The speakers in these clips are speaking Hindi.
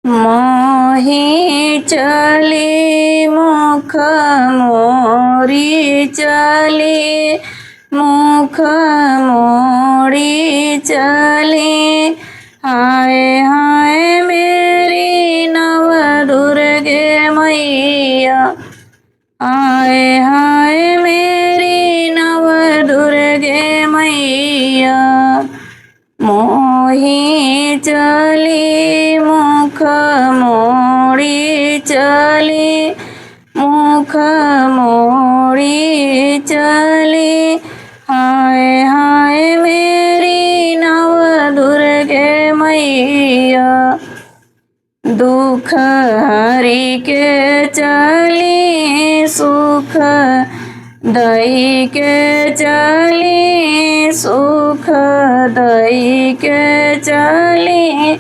मोही चली मुख मोरी चली मुख मोड़ी चली। हाय हाय मेरी नव दुर्गे मैया, हाय हाय मेरी नव दुर्गे मैया। मोही चली मुख मोड़ी चली मुख मोड़ी चली। हाय हाय मेरी नव दुर्गे मैया। दुख हरि के चली सुख दई के चली सुख दई के चली।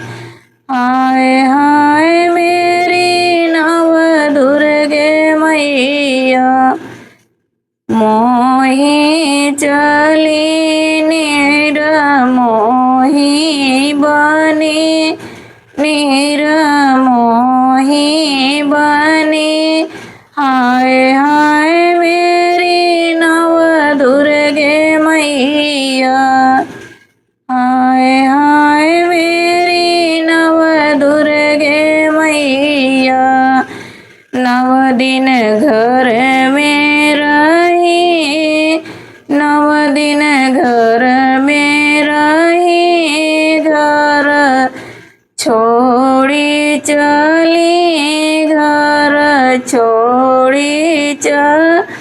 हाय हाय मेरी नव दुर्गे मैया। मोही चली निर्मोही बनी निर्मोही बनी। हाय हाय मेरी नव दुर्गे मैया। हाय हाय मेरी नव दुर्गे मैया। नव दिन घर में रही नव दिन घर में रही घर छोड़ी चली घर छोड़ी चली।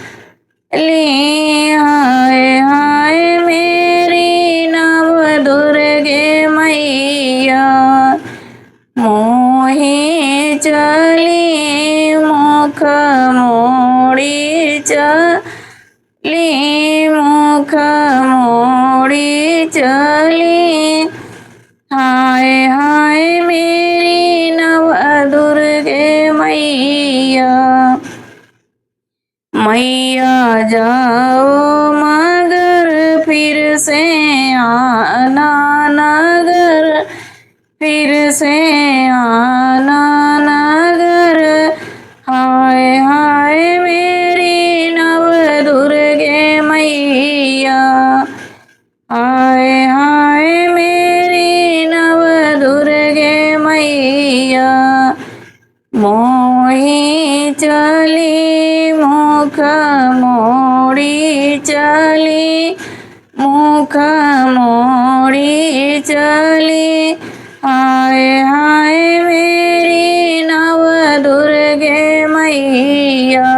हाय हाय मेरी नव दुर्गे मैया। मोही चली मुख मोड़ी चली मुख मोड़ी चली। हाय हाय मेरी नव दुर्गे मैया। मैया जाओ मगर फिर से आना नगर फिर से आना नगर। हाय हाय मेरी नव दुर्गे मैया। हाय हाय मेरी नव दुर्गे मैया। मोही चली मुख मोड़ी चली मुख मोड़ी चली। हाय हाय मेरी नव दुर्गे मैया।